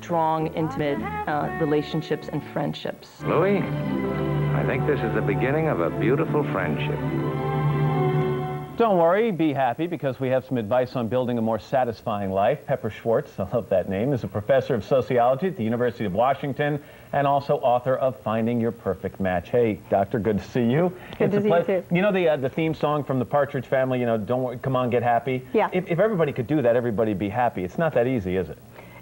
strong, intimate relationships and friendships. Louis, I think this is the beginning of a beautiful friendship. Don't worry, be happy, because we have some advice on building a more satisfying life. Pepper Schwartz, I love that name, is a professor of sociology at the University of Washington and also author of Finding Your Perfect Match. Hey, doctor, good to see you. Good to see you too. You know the theme song from the Partridge Family, you know, don't worry, come on, get happy? Yeah. If everybody could do that, everybody'd be happy. It's not that easy, is it?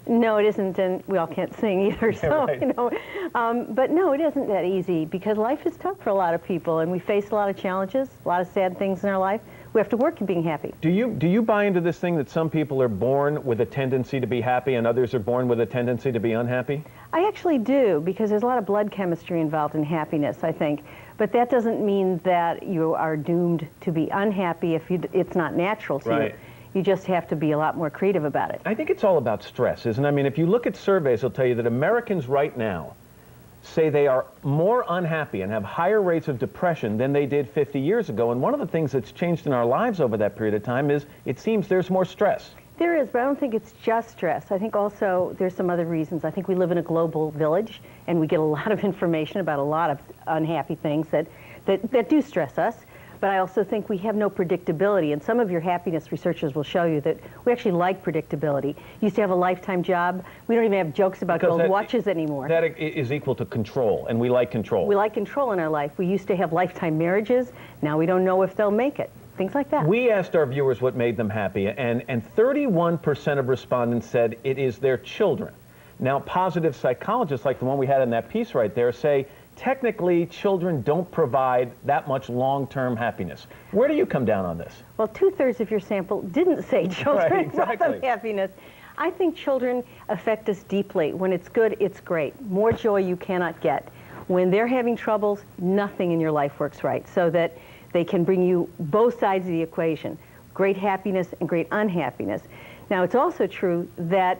No, it isn't, and we all can't sing either, so, right. you know. But no, it isn't that easy, because life is tough for a lot of people, and we face a lot of challenges, a lot of sad things in our life. We have to work at being happy. Do you buy into this thing that some people are born with a tendency to be happy and others are born with a tendency to be unhappy? I actually do, because there's a lot of blood chemistry involved in happiness, I think. But that doesn't mean that you are doomed to be unhappy if it's not natural to you. You just have to be a lot more creative about it. I think it's all about stress, isn't it? I mean, if you look at surveys, they'll tell you that Americans right now say they are more unhappy and have higher rates of depression than they did 50 years ago. And one of the things that's changed in our lives over that period of time is it seems there's more stress. There is, but I don't think it's just stress. I think also there's some other reasons. I think we live in a global village, and we get a lot of information about a lot of unhappy things that do stress us. But I also think we have no predictability, and some of your happiness researchers will show you that we actually like predictability. You used to have a lifetime job. We don't even have jokes about gold watches anymore. That is equal to control, and we like control. We like control in our life. We used to have lifetime marriages. Now we don't know if they'll make it. Things like that. We asked our viewers what made them happy, and 31% of respondents said it is their children. Now, positive psychologists, like the one we had in that piece right there, say technically children don't provide that much long-term happiness. Where do you come down on this? Well, 2/3 of your sample didn't say children Right, exactly. brought them happiness. I think children affect us deeply. When it's good, it's great. More joy you cannot get. When they're having troubles, nothing in your life works right, so that they can bring you both sides of the equation, great happiness and great unhappiness. Now, it's also true that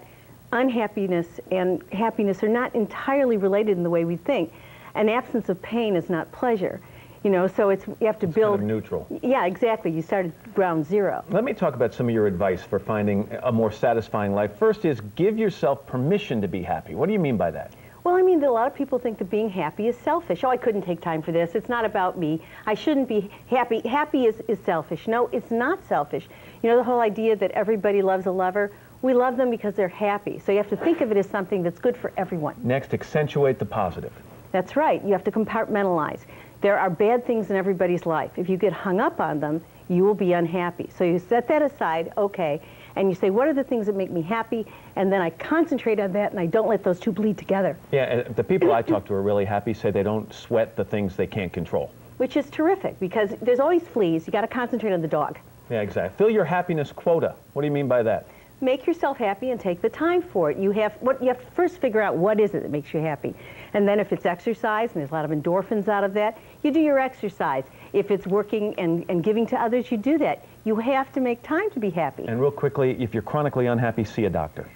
unhappiness and happiness are not entirely related in the way we think. An absence of pain is not pleasure. You know, so you have to build... Kind of neutral. Yeah, exactly. You start at ground zero. Let me talk about some of your advice for finding a more satisfying life. First is give yourself permission to be happy. What do you mean by that? Well, I mean, a lot of people think that being happy is selfish. Oh, I couldn't take time for this. It's not about me. I shouldn't be happy. Happy is selfish. No, it's not selfish. You know, the whole idea that everybody loves a lover, we love them because they're happy. So you have to think of it as something that's good for everyone. Next, accentuate the positive. That's right. You have to compartmentalize. There are bad things in everybody's life. If you get hung up on them, you will be unhappy. So you set that aside, okay, and you say, what are the things that make me happy? And then I concentrate on that, and I don't let those two bleed together. Yeah, the people I talk to are really happy, say they don't sweat the things they can't control. Which is terrific, because there's always fleas. You got to concentrate on the dog. Yeah, exactly. Fill your happiness quota. What do you mean by that? Make yourself happy and take the time for it. You have to first figure out what is it that makes you happy. And then if it's exercise, and there's a lot of endorphins out of that, you do your exercise. If it's working and giving to others, you do that. You have to make time to be happy. And real quickly, if you're chronically unhappy, see a doctor.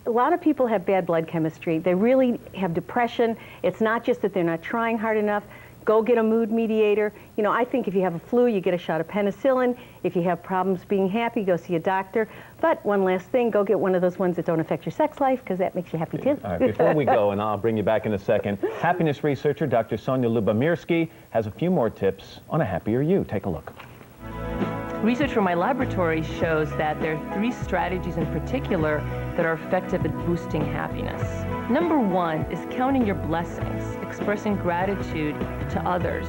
A lot of people have bad blood chemistry. They really have depression. It's not just that they're not trying hard enough. Go get a mood mediator. You know, I think if you have a flu, you get a shot of penicillin. If you have problems being happy, go see a doctor. But one last thing, go get one of those ones that don't affect your sex life, because that makes you happy too. All right, before we go, and I'll bring you back in a second, happiness researcher Dr. Sonia Lubomirsky has a few more tips on a happier you. Take a look. Research from my laboratory shows that there are 3 strategies in particular that are effective at boosting happiness. Number 1 is counting your blessings, expressing gratitude to others.